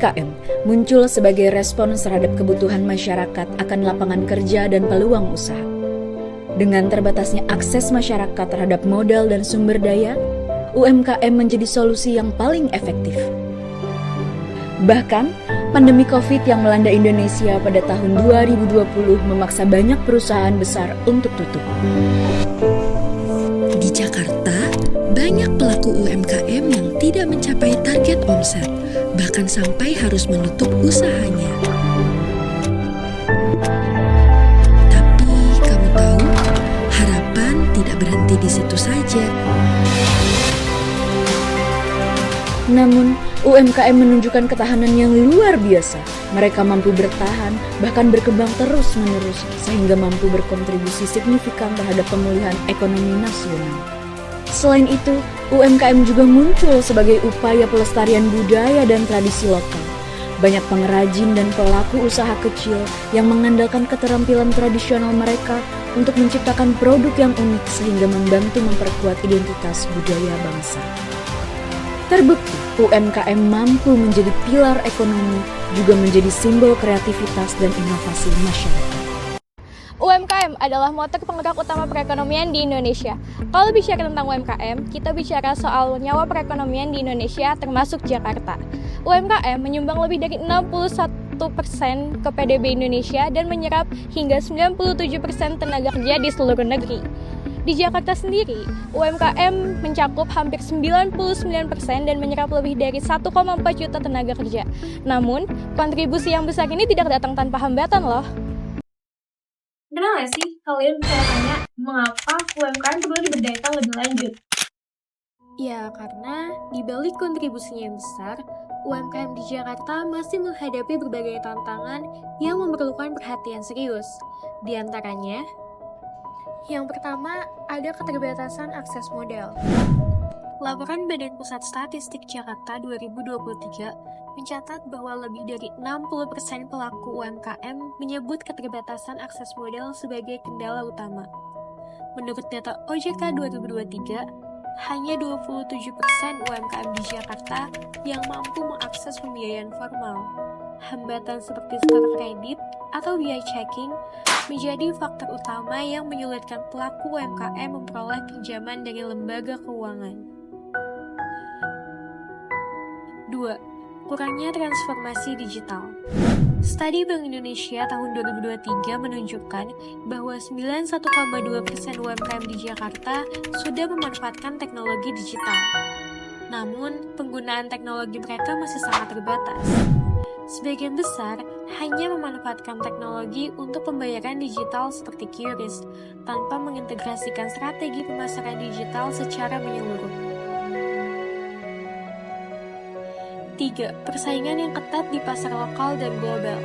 UMKM muncul sebagai respons terhadap kebutuhan masyarakat akan lapangan kerja dan peluang usaha. Dengan terbatasnya akses masyarakat terhadap modal dan sumber daya, UMKM menjadi solusi yang paling efektif. Bahkan, pandemi COVID yang melanda Indonesia pada tahun 2020 memaksa banyak perusahaan besar untuk tutup. Di Jakarta, banyak pelaku UMKM yang tidak mencapai target omset, bahkan sampai harus menutup usahanya. Tapi kamu tahu, harapan tidak berhenti di situ saja. Namun, UMKM menunjukkan ketahanan yang luar biasa. Mereka mampu bertahan, bahkan berkembang terus-menerus, sehingga mampu berkontribusi signifikan terhadap pemulihan ekonomi nasional. Selain itu, UMKM juga muncul sebagai upaya pelestarian budaya dan tradisi lokal. Banyak pengrajin dan pelaku usaha kecil yang mengandalkan keterampilan tradisional mereka untuk menciptakan produk yang unik sehingga membantu memperkuat identitas budaya bangsa. Terbukti, UMKM mampu menjadi pilar ekonomi, juga menjadi simbol kreativitas dan inovasi masyarakat. UMKM adalah motor penggerak utama perekonomian di Indonesia. Kalau bicara tentang UMKM, kita bicara soal nyawa perekonomian di Indonesia termasuk Jakarta. UMKM menyumbang lebih dari 61% ke PDB Indonesia dan menyerap hingga 97% tenaga kerja di seluruh negeri. Di Jakarta sendiri, UMKM mencakup hampir 99% dan menyerap lebih dari 1,4 juta tenaga kerja. Namun, kontribusi yang besar ini tidak datang tanpa hambatan loh. Pernah nggak sih kalian bisa tanya mengapa UMKM perlu diberdayakan lebih lanjut? Ya, karena di balik kontribusinya yang besar, UMKM di Jakarta masih menghadapi berbagai tantangan yang memerlukan perhatian serius. Di antaranya, yang pertama, ada keterbatasan akses modal. Laporan Badan Pusat Statistik Jakarta 2023 mencatat bahwa lebih dari 60% pelaku UMKM menyebut keterbatasan akses modal sebagai kendala utama. Menurut data OJK 2023, hanya 27% UMKM di Jakarta yang mampu mengakses pembiayaan formal. Hambatan seperti skor kredit atau biaya checking menjadi faktor utama yang menyulitkan pelaku UMKM memperoleh pinjaman dari lembaga keuangan. 2. Kurangnya transformasi digital. Studi Bank Indonesia tahun 2023 menunjukkan bahwa 91,2% UMKM di Jakarta sudah memanfaatkan teknologi digital. Namun, penggunaan teknologi mereka masih sangat terbatas. Sebagian besar hanya memanfaatkan teknologi untuk pembayaran digital seperti QRIS, tanpa mengintegrasikan strategi pemasaran digital secara menyeluruh. 3. Persaingan yang ketat di pasar lokal dan global.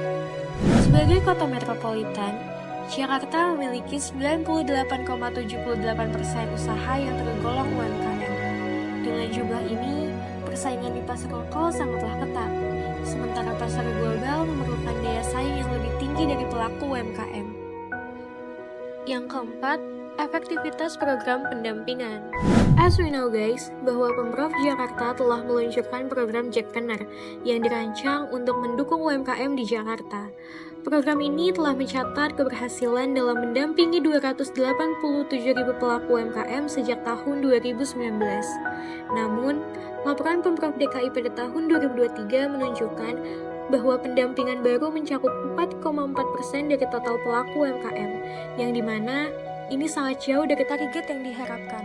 Sebagai kota metropolitan, Jakarta memiliki 98,78% usaha yang tergolong UMKM. Dengan jumlah ini, persaingan di pasar lokal sangatlah ketat, sementara pasar global memerlukan daya saing yang lebih tinggi dari pelaku UMKM. Yang keempat, efektivitas program pendampingan. As we know guys, bahwa Pemprov Jakarta telah meluncurkan program Jackpreneur yang dirancang untuk mendukung UMKM di Jakarta. Program ini telah mencatat keberhasilan dalam mendampingi 287.000 pelaku UMKM sejak tahun 2019. Namun, laporan Pemprov DKI pada tahun 2023 menunjukkan bahwa pendampingan baru mencakup 4,4% dari total pelaku UMKM, yang dimana ini sangat jauh dari target yang diharapkan.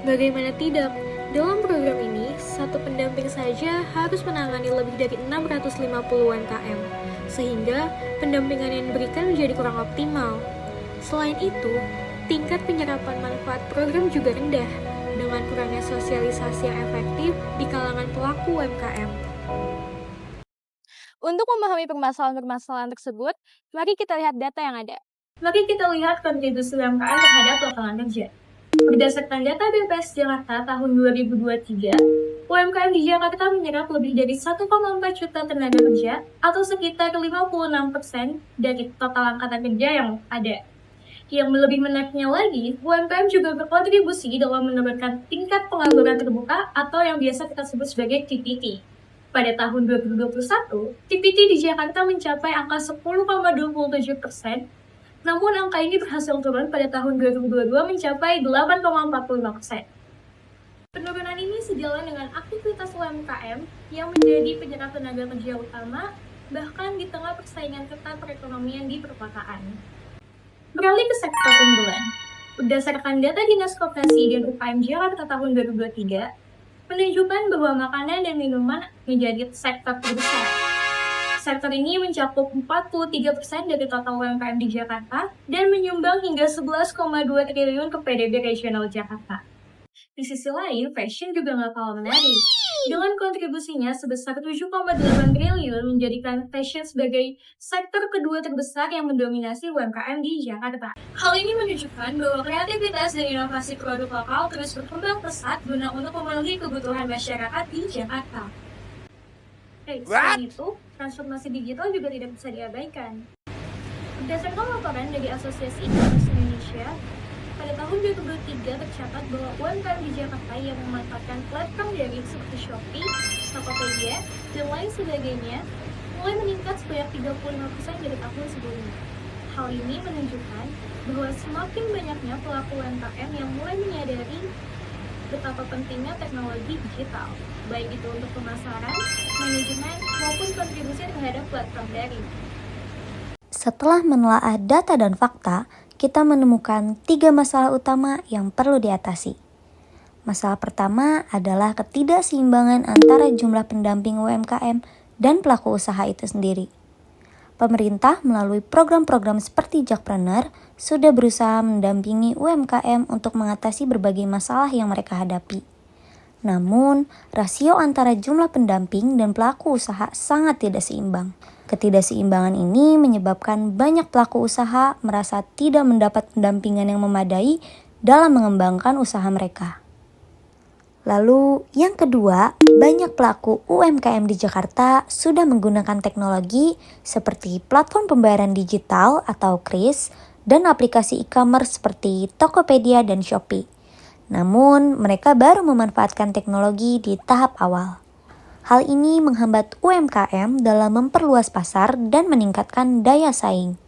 Bagaimana tidak, dalam program ini, satu pendamping saja harus menangani lebih dari 650 UMKM, sehingga pendampingan yang diberikan menjadi kurang optimal. Selain itu, tingkat penyerapan manfaat program juga rendah, dengan kurangnya sosialisasi yang efektif di kalangan pelaku UMKM. Untuk memahami permasalahan-permasalahan tersebut, mari kita lihat data yang ada. Mari kita lihat kontribusi UMKM terhadap lapangan kerja. Berdasarkan data BPS Jakarta tahun 2023, UMKM di Jakarta menyerap lebih dari 1,4 juta tenaga kerja atau sekitar 56% dari total angkatan kerja yang ada. Yang lebih menariknya lagi, UMKM juga berkontribusi dalam menurunkan tingkat pengangguran terbuka atau yang biasa kita sebut sebagai TPT. Pada tahun 2021, TPT di Jakarta mencapai angka 10,27%, namun angka ini berhasil turun pada tahun 2022 mencapai 8,45%. Penurunan ini sejalan dengan aktivitas UMKM yang menjadi penyerap tenaga kerja utama, bahkan di tengah persaingan ketat perekonomian di perkotaan. Beralih ke sektor unggulan. Berdasarkan data Dinas Koperasi dan UKM Jakarta tahun 2023, menunjukkan bahwa makanan dan minuman menjadi sektor terbesar. Sektor ini mencakup 43% dari total UMKM di Jakarta dan menyumbang hingga 11,2 triliun ke PDB regional Jakarta. Di sisi lain, fashion juga nggak kalah menarik. Dengan kontribusinya sebesar 7,8 triliun menjadikan fashion sebagai sektor kedua terbesar yang mendominasi UMKM di Jakarta. Hal ini menunjukkan bahwa kreativitas dan inovasi produk lokal terus berkembang pesat guna untuk memenuhi kebutuhan masyarakat di Jakarta. Selain itu, transformasi digital juga tidak bisa diabaikan. Berdasarkan laporan dari Asosiasi E-commerce Indonesia, pada tahun 2023 tercatat bahwa UMKM di Jakarta yang memanfaatkan platform daring seperti Shopee, Tokopedia, dan lain sebagainya mulai meningkat sebanyak 35% dari tahun sebelumnya. Hal ini menunjukkan bahwa semakin banyaknya pelaku UMKM yang mulai menyadari betapa pentingnya teknologi digital, baik itu untuk pemasaran, manajemen, maupun kontribusi terhadap platform daring. Setelah menelaah data dan fakta, kita menemukan 3 masalah utama yang perlu diatasi. Masalah pertama adalah ketidakseimbangan antara jumlah pendamping UMKM dan pelaku usaha itu sendiri. Pemerintah melalui program-program seperti Jakpreneur sudah berusaha mendampingi UMKM untuk mengatasi berbagai masalah yang mereka hadapi. Namun, rasio antara jumlah pendamping dan pelaku usaha sangat tidak seimbang. Ketidakseimbangan ini menyebabkan banyak pelaku usaha merasa tidak mendapat pendampingan yang memadai dalam mengembangkan usaha mereka. Lalu, yang kedua, banyak pelaku UMKM di Jakarta sudah menggunakan teknologi seperti platform pembayaran digital atau KRIS dan aplikasi e-commerce seperti Tokopedia dan Shopee. Namun, mereka baru memanfaatkan teknologi di tahap awal. Hal ini menghambat UMKM dalam memperluas pasar dan meningkatkan daya saing.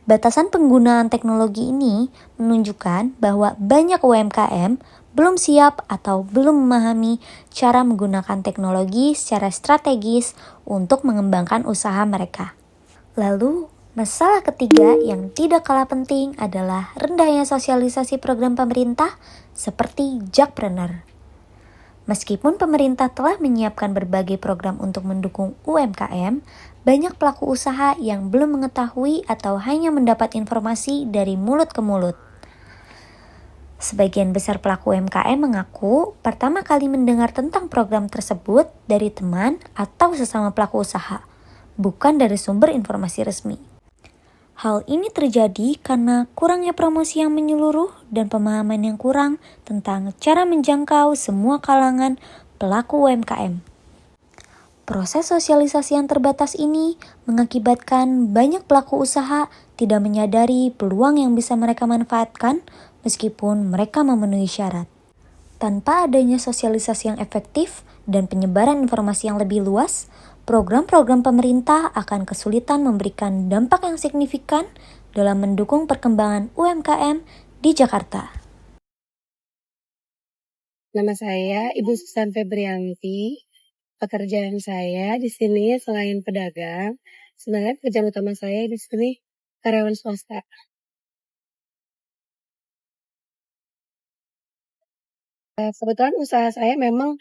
Batasan penggunaan teknologi ini menunjukkan bahwa banyak UMKM belum siap atau belum memahami cara menggunakan teknologi secara strategis untuk mengembangkan usaha mereka. Lalu, masalah ketiga yang tidak kalah penting adalah rendahnya sosialisasi program pemerintah seperti Jakpreneur. Meskipun pemerintah telah menyiapkan berbagai program untuk mendukung UMKM, banyak pelaku usaha yang belum mengetahui atau hanya mendapat informasi dari mulut ke mulut. Sebagian besar pelaku UMKM mengaku pertama kali mendengar tentang program tersebut dari teman atau sesama pelaku usaha, bukan dari sumber informasi resmi. Hal ini terjadi karena kurangnya promosi yang menyeluruh dan pemahaman yang kurang tentang cara menjangkau semua kalangan pelaku UMKM. Proses sosialisasi yang terbatas ini mengakibatkan banyak pelaku usaha tidak menyadari peluang yang bisa mereka manfaatkan meskipun mereka memenuhi syarat. Tanpa adanya sosialisasi yang efektif dan penyebaran informasi yang lebih luas, program-program pemerintah akan kesulitan memberikan dampak yang signifikan dalam mendukung perkembangan UMKM di Jakarta. Nama saya Ibu Susan Febrianti. Pekerjaan saya di sini selain pedagang, sebenarnya pekerjaan utama saya di sini karyawan swasta. Kebetulan usaha saya memang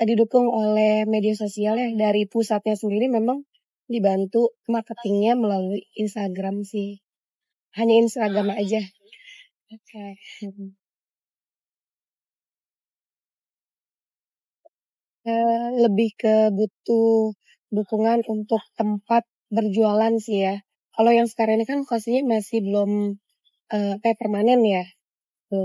didukung oleh media sosial ya, dari pusatnya sendiri memang dibantu marketingnya melalui Instagram sih. Hanya Instagram aja. Oke. Lebih ke butuh dukungan untuk tempat berjualan sih ya. Kalau yang sekarang ini kan lokasinya masih belum kayak permanen ya.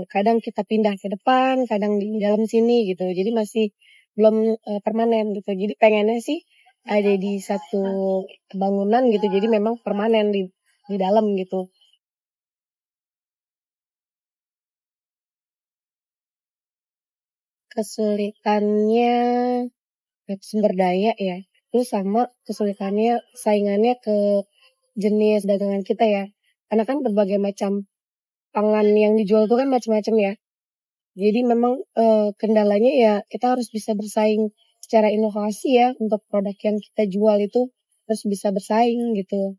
Kadang kita pindah ke depan, kadang di dalam sini gitu. Jadi masih belum permanen gitu. Jadi pengennya sih ada di satu bangunan gitu. Jadi memang permanen di dalam gitu. Kesulitannya sumber daya ya, terus sama kesulitannya saingannya ke jenis dagangan kita ya. Karena kan berbagai macam pangan yang dijual itu kan macam-macam ya. Jadi memang, kendalanya ya kita harus bisa bersaing secara inovasi ya untuk produk yang kita jual itu harus bisa bersaing gitu.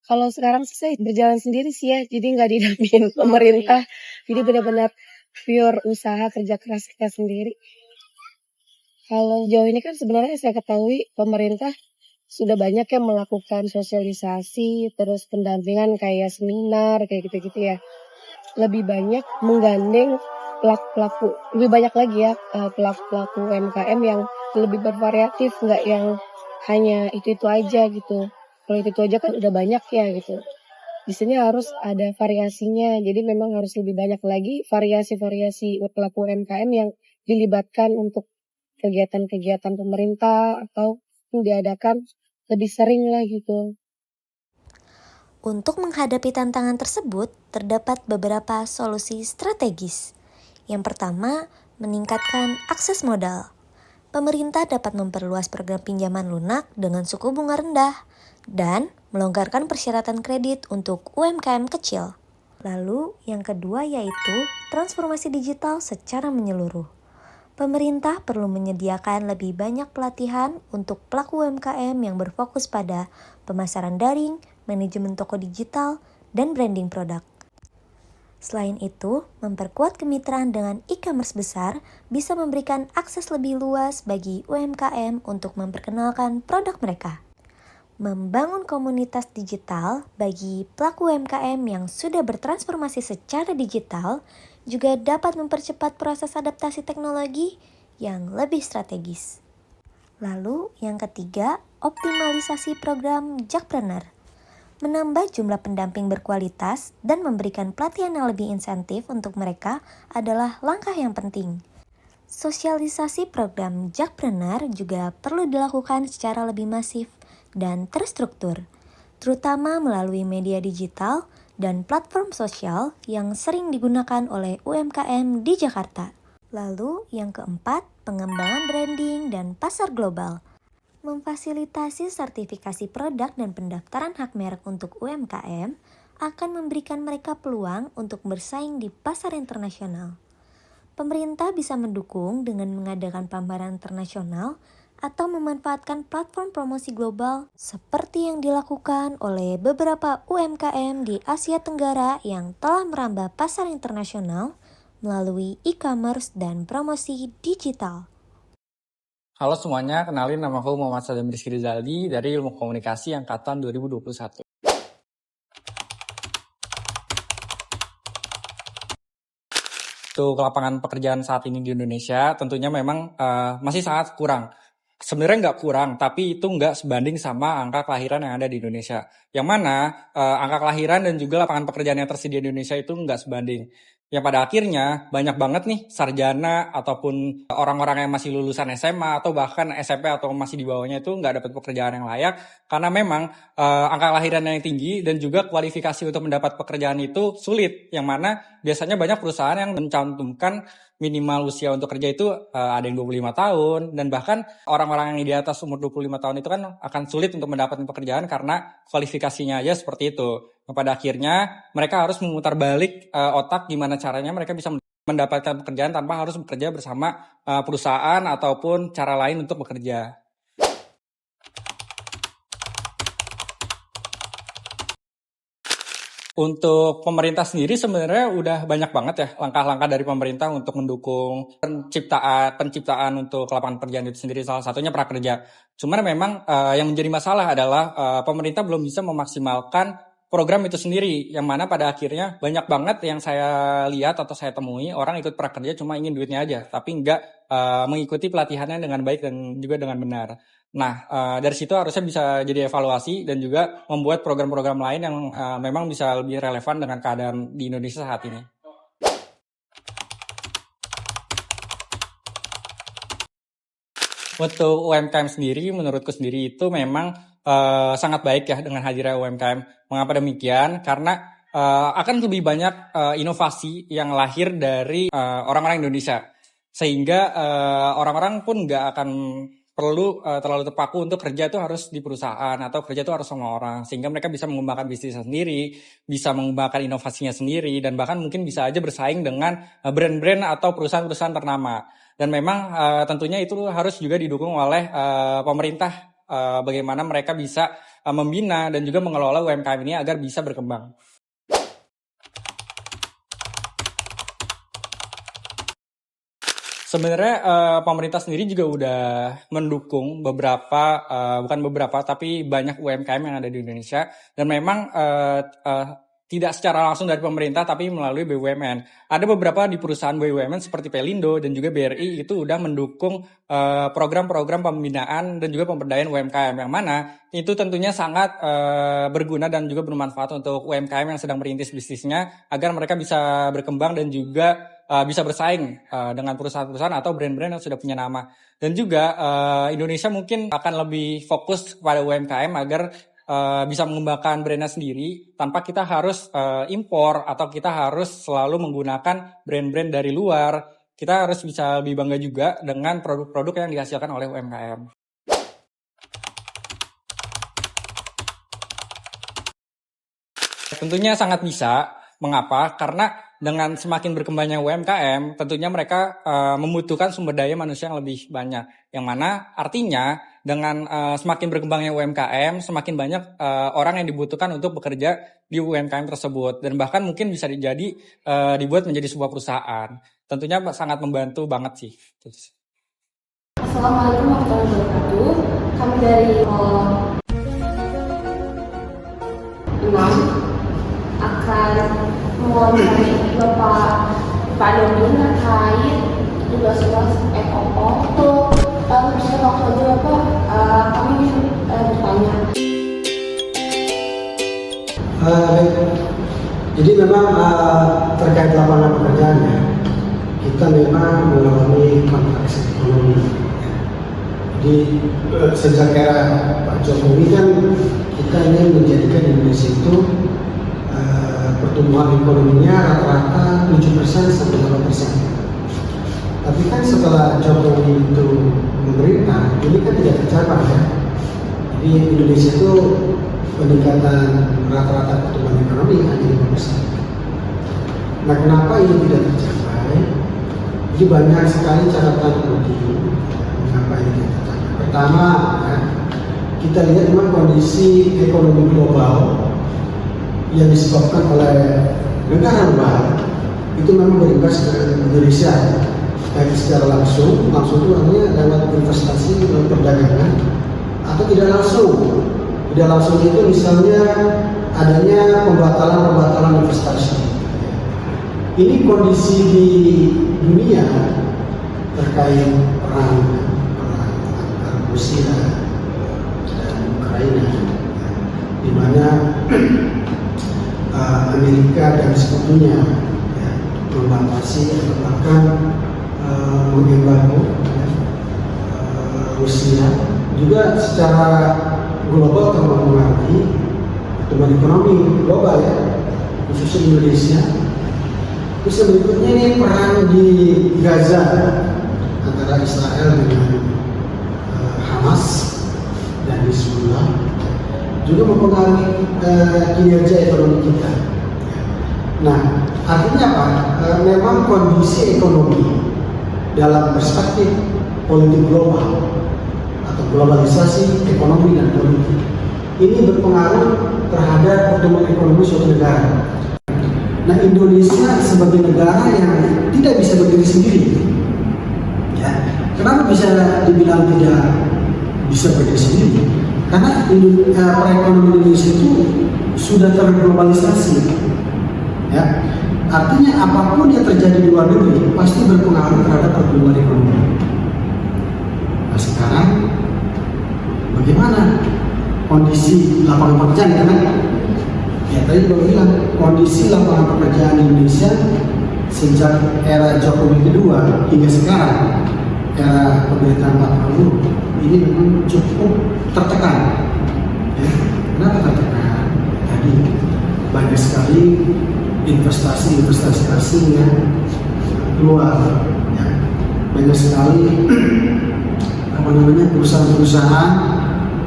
Kalau sekarang sih saya berjalan sendiri sih ya, jadi nggak didampingin pemerintah. Jadi benar-benar pure usaha kerja keras kita sendiri. Kalau sejauh ini kan sebenarnya saya ketahui pemerintah sudah banyak yang melakukan sosialisasi, terus pendampingan kayak seminar, kayak gitu-gitu ya. Lebih banyak menggandeng pelaku-pelaku, lebih banyak lagi ya pelaku-pelaku UMKM yang lebih bervariatif, nggak yang hanya itu-itu aja gitu. Kalau itu aja kan udah banyak ya gitu. Di sini harus ada variasinya, jadi memang harus lebih banyak lagi variasi-variasi pelaku UMKM yang dilibatkan untuk kegiatan-kegiatan pemerintah atau yang diadakan lebih sering lah gitu. Untuk menghadapi tantangan tersebut, terdapat beberapa solusi strategis. Yang pertama, meningkatkan akses modal. Pemerintah dapat memperluas program pinjaman lunak dengan suku bunga rendah dan melonggarkan persyaratan kredit untuk UMKM kecil. Lalu, yang kedua yaitu transformasi digital secara menyeluruh. Pemerintah perlu menyediakan lebih banyak pelatihan untuk pelaku UMKM yang berfokus pada pemasaran daring, manajemen toko digital, dan branding produk. Selain itu, memperkuat kemitraan dengan e-commerce besar bisa memberikan akses lebih luas bagi UMKM untuk memperkenalkan produk mereka. Membangun komunitas digital bagi pelaku UMKM yang sudah bertransformasi secara digital juga dapat mempercepat proses adaptasi teknologi yang lebih strategis. Lalu, yang ketiga, optimalisasi program Jakpreneur. Menambah jumlah pendamping berkualitas dan memberikan pelatihan yang lebih insentif untuk mereka adalah langkah yang penting. Sosialisasi program Jakpreneur juga perlu dilakukan secara lebih masif dan terstruktur, terutama melalui media digital dan platform sosial yang sering digunakan oleh UMKM di Jakarta. Lalu yang keempat, pengembangan branding dan pasar global. Memfasilitasi sertifikasi produk dan pendaftaran hak merek untuk UMKM akan memberikan mereka peluang untuk bersaing di pasar internasional. Pemerintah bisa mendukung dengan mengadakan pameran internasional atau memanfaatkan platform promosi global seperti yang dilakukan oleh beberapa UMKM di Asia Tenggara yang telah merambah pasar internasional melalui e-commerce dan promosi digital. Halo semuanya, kenalin nama aku Muhammad Salim Rizky Rizaldi dari Ilmu Komunikasi Angkatan 2021. Untuk lapangan pekerjaan saat ini di Indonesia tentunya memang masih sangat kurang. Sebenarnya nggak kurang, tapi itu nggak sebanding sama angka kelahiran yang ada di Indonesia. Yang mana angka kelahiran dan juga lapangan pekerjaan yang tersedia di Indonesia itu nggak sebanding. Yang pada akhirnya banyak banget nih sarjana ataupun orang-orang yang masih lulusan SMA atau bahkan SMP atau masih di bawahnya itu nggak dapat pekerjaan yang layak karena memang angka kelahiran yang tinggi dan juga kualifikasi untuk mendapat pekerjaan itu sulit. Yang mana biasanya banyak perusahaan yang mencantumkan minimal usia untuk kerja itu ada yang 25 tahun dan bahkan orang-orang yang di atas umur 25 tahun itu kan akan sulit untuk mendapatkan pekerjaan karena kualifikasinya aja seperti itu. Pada akhirnya mereka harus memutar balik otak gimana caranya mereka bisa mendapatkan pekerjaan tanpa harus bekerja bersama perusahaan ataupun cara lain untuk bekerja. Untuk pemerintah sendiri sebenarnya udah banyak banget ya langkah-langkah dari pemerintah untuk mendukung penciptaan untuk lapangan pekerjaan itu sendiri, salah satunya prakerja. Cuman memang yang menjadi masalah adalah pemerintah belum bisa memaksimalkan program itu sendiri, yang mana pada akhirnya banyak banget yang saya lihat atau saya temui orang ikut prakerja cuma ingin duitnya aja, tapi nggak mengikuti pelatihannya dengan baik dan juga dengan benar. Nah, dari situ harusnya bisa jadi evaluasi dan juga membuat program-program lain yang memang bisa lebih relevan dengan keadaan di Indonesia saat ini. Untuk UMKM sendiri, menurutku sendiri itu memang sangat baik ya dengan hadirnya UMKM. Mengapa demikian? Karena akan lebih banyak inovasi yang lahir dari orang-orang Indonesia, sehingga orang-orang pun nggak akan perlu terlalu terpaku untuk kerja itu harus di perusahaan atau kerja itu harus sama orang, sehingga mereka bisa mengembangkan bisnisnya sendiri, bisa mengembangkan inovasinya sendiri, dan bahkan mungkin bisa aja bersaing dengan brand-brand atau perusahaan-perusahaan ternama. Dan memang tentunya itu harus juga didukung oleh pemerintah, bagaimana mereka bisa membina dan juga mengelola UMKM ini agar bisa berkembang. Sebenarnya pemerintah sendiri juga udah mendukung beberapa, bukan beberapa, tapi banyak UMKM yang ada di Indonesia. Dan memang tidak secara langsung dari pemerintah, tapi melalui BUMN. Ada beberapa di perusahaan BUMN seperti Pelindo dan juga BRI itu udah mendukung program-program pembinaan dan juga pemberdayaan UMKM, yang mana itu tentunya sangat berguna dan juga bermanfaat untuk UMKM yang sedang merintis bisnisnya, agar mereka bisa berkembang dan juga bisa bersaing dengan perusahaan-perusahaan atau brand-brand yang sudah punya nama. Dan juga Indonesia mungkin akan lebih fokus kepada UMKM agar bisa mengembangkan brandnya sendiri tanpa kita harus impor atau kita harus selalu menggunakan brand-brand dari luar. Kita harus bisa lebih bangga juga dengan produk-produk yang dihasilkan oleh UMKM. Tentunya sangat bisa. Mengapa? Karena dengan semakin berkembangnya UMKM, tentunya mereka membutuhkan sumber daya manusia yang lebih banyak. Yang mana artinya dengan semakin berkembangnya UMKM, semakin banyak orang yang dibutuhkan untuk bekerja di UMKM tersebut. Dan bahkan mungkin bisa dibuat menjadi sebuah perusahaan. Tentunya sangat membantu banget sih. Assalamualaikum warahmatullahi wabarakatuh. Kami dari 6 akan mewawancari Pak Doni terkait tugas-tugas FOO. Untuk bisa waktu aja Bapak, kami ingin bertanya. Baik, jadi memang terkait lapangan pekerjaannya, kita memang mengalami kontraksi ekonomi. Jadi sejak era Pak Jokowi kan kita ingin menjadikan Indonesia itu pertumbuhan ekonominya rata-rata 7% sampai 8%. Tapi kan setelah Jokowi itu memerintah, ini kan tidak tercapai ya. Jadi Indonesia itu peningkatan rata-rata pertumbuhan ekonomi hanya 5%. Nah, kenapa ini tidak tercapai? Jadi banyak sekali catatan penting mengapa ini tidak tercapai. Pertama, ya, kita lihat memang kondisi ekonomi global yang disebabkan oleh negara luar itu memang berimbas ke Indonesia, baik secara langsung itu artinya lewat investasi dan perdagangan, atau tidak langsung. Tidak langsung itu misalnya adanya pembatalan investasi. Ini kondisi di dunia terkait perang antara Rusia dan Ukraina, di mana Amerika dan sekutunya ya, membatasi atau bahkan mengembargo Rusia, juga secara global mempengaruhi pertumbuhan ekonomi global ya, khususnya Indonesia. Terus berikutnya ini perang di Gaza antara Israel dengan Hamas dan Hizbullah juga mempengaruhi kinerja ekonomi kita. Nah, artinya apa? Memang kondisi ekonomi dalam perspektif politik global atau globalisasi ekonomi dan politik ini berpengaruh terhadap pertumbuhan ekonomi suatu negara. Nah, Indonesia sebagai negara yang tidak bisa berdiri sendiri, ya, kenapa bisa dibilang tidak bisa berdiri sendiri? Karena perekonomian Indonesia itu sudah terglobalisasi, ya. Artinya apapun yang terjadi di luar negeri pasti berpengaruh terhadap pertumbuhan ekonomi. Nah, sekarang bagaimana kondisi lapangan pekerjaan? Karena ya tadi baru bilang kondisi lapangan pekerjaan di Indonesia sejak era Jokowi kedua hingga sekarang era pemerintahan Pak Prabowo ini memang cukup tertekan. Ya. Kenapa tertekan? Tadi banyak sekali terjadi investasi asing yang keluar. Ya. Banyak sekali perusahaan-perusahaan,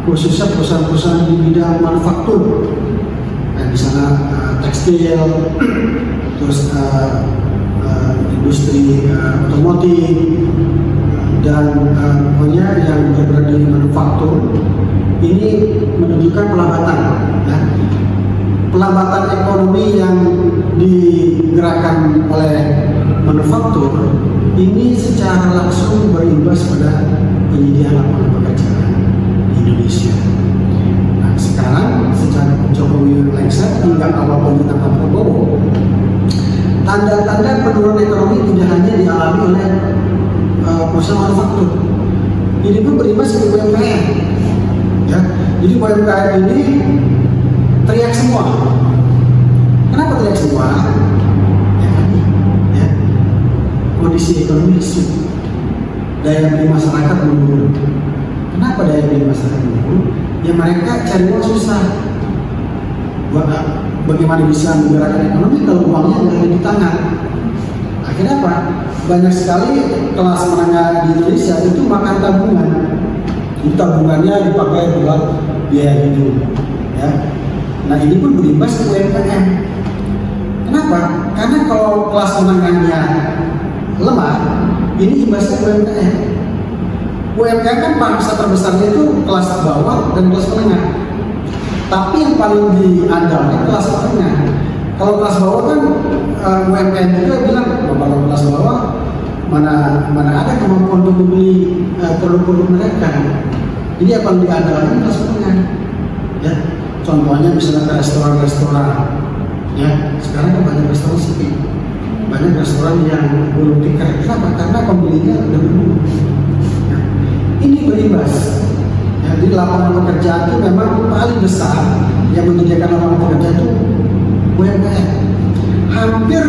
khususnya perusahaan-perusahaan di bidang manufaktur, di sana tekstil, terus industri otomotif, dan pokoknya yang berada di manufaktur ini menunjukkan pelambatan, ya. Pelambatan ekonomi yang digerakkan oleh manufaktur ini secara langsung berimbas pada penyediaan lapangan pekerjaan di Indonesia. Nah, sekarang sejak Jokowi lengser hingga awal pemerintahan Pak Prabowo, tanda-tanda penurunan ekonomi tidak hanya dialami oleh perusahaan manufaktur, ini pun berimbas ke UMKM. Ya, jadi UMKM ini teriak semua. Kenapa teriak semua? Ya, kondisi ekonomi lesu, daya beli masyarakat menurun. Kenapa daya beli masyarakat menurun? Ya mereka cari uang susah. Bagaimana bisa menggerakkan ekonomi kalau uangnya nggak ada di tangan? Akhirnya apa? Banyak sekali kelas menengah di Indonesia itu makan tabungan. Itu tabungannya dipakai buat biaya hidup. Ya. Nah ini pun berimbas ke UMKM. Kenapa? Karena kalau kelas menengahnya lemah, ini imbasnya ke UMKM. UMKM kan pangsa terbesarnya itu kelas bawah dan kelas menengah. Tapi yang paling diandalkan kelas menengah. Kalau kelas bawah kan UMKM juga bilang, kalau kelas bawah mana ada kemampuan untuk membeli produk-produk mereka. Jadi yang paling diandalkan kelas menengah. Ya. Contohnya misalnya ke restoran-restoran, ya sekarang kan banyak restoran sepi, banyak restoran yang belum tikar. Kenapa? Karena pembelinya udah menurun. Ya. Ini berimbas. Ya, jadi lapangan pekerjaan itu memang paling besar yang menyediakan lapangan pekerjaan itu UMKM. Hampir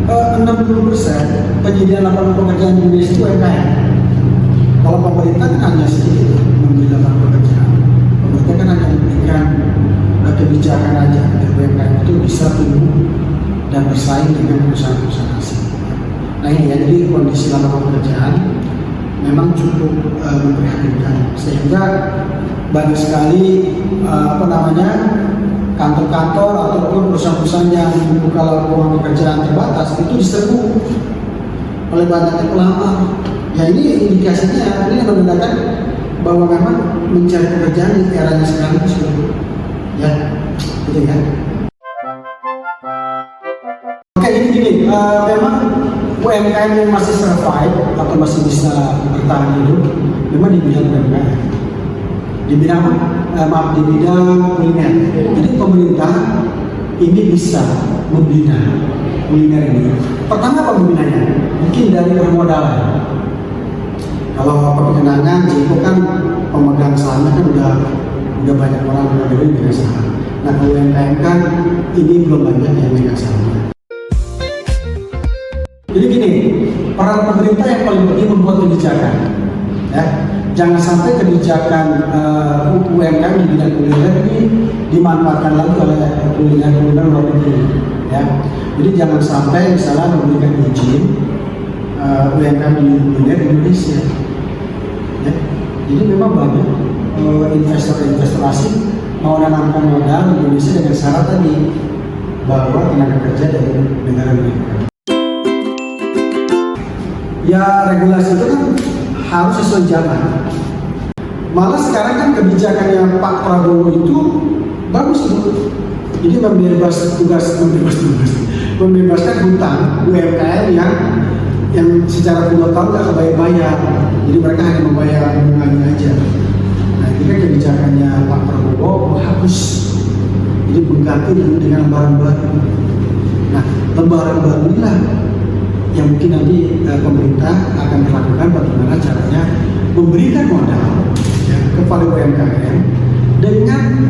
60% penyediaan lapangan pekerjaan di Indonesia itu UMKM. Kalau pemerintah kan hanya sedikit memberi lapangan pekerjaan. Pemerintah kan hanya memberikan kebijakan aja agar UMKM itu bisa tumbuh dan bersaing dengan perusahaan-perusahaan asing. Nah ini ya, jadi kondisi lapangan pekerjaan memang cukup memprihatinkan, sehingga banyak sekali kantor-kantor ataupun perusahaan-perusahaan yang membuka lapangan pekerjaan terbatas itu diserbu oleh banyaknya pelamar. Ya ini indikasinya, ini menandakan bahwa memang mencari pekerjaan di eranya sekarang itu sudah ya, gitu kan. Oke, jadi gini, memang UMKM yang masih survive atau masih bisa bertahan hidup memang di bidang UMKM, di bidang di bidang kuliner. Jadi pemerintah ini bisa membina kuliner ini. Pertama apa membinanya? Mungkin dari permodalan. Kalau perkenangan, Jeko kan pemegang sahamnya kan udah banyak orang yang memegang saham. Nah kalau UMKM kan ini belum banyak yang memegang sahamnya. Jadi gini, peran pemerintah yang paling penting membuat kebijakan. Ya, jangan sampai kebijakan UMKM di bidang kuliner ini dimanfaatkan lagi oleh kuliner luar negeri. Ya, jadi jangan sampai misalnya memberikan izin UMKM di kuliner di Indonesia. Ya, jadi memang banyak investor asing mau menanamkan modal di Indonesia dengan syarat tadi bahwa tenaga kerja dari negara mereka. Ya regulasi itu kan harus sesuai zaman. Malah sekarang kan kebijakannya Pak Prabowo itu bagus itu. Jadi membebaskan hutang UMKM yang secara 2 tahun nggak kebayar. Jadi mereka hanya membayar bunganya aja. Nah itu kan kebijakannya Pak Prabowo menghapus. Jadi mengganti dengan lembaran baru. Nah lembaran baru inilah yang mungkin nanti pemerintah akan melakukan bagaimana caranya memberikan modal ya, kepada UMKM dengan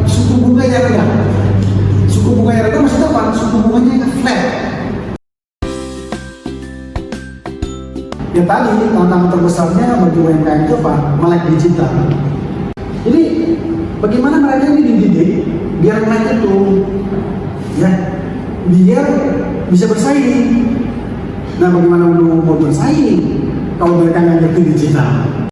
suku bunga yang rendah. Suku bunga yang rendah maksudnya apa? Suku bunganya yang flat. Ya tadi tantangan terbesarnya bagi UMKM itu apa? Melek digital. Jadi bagaimana mereka ini dididik biar melek itu ya, biar bisa bersaing. Nah, bagaimana mau bersaing kalau mereka nggak ngerti digital?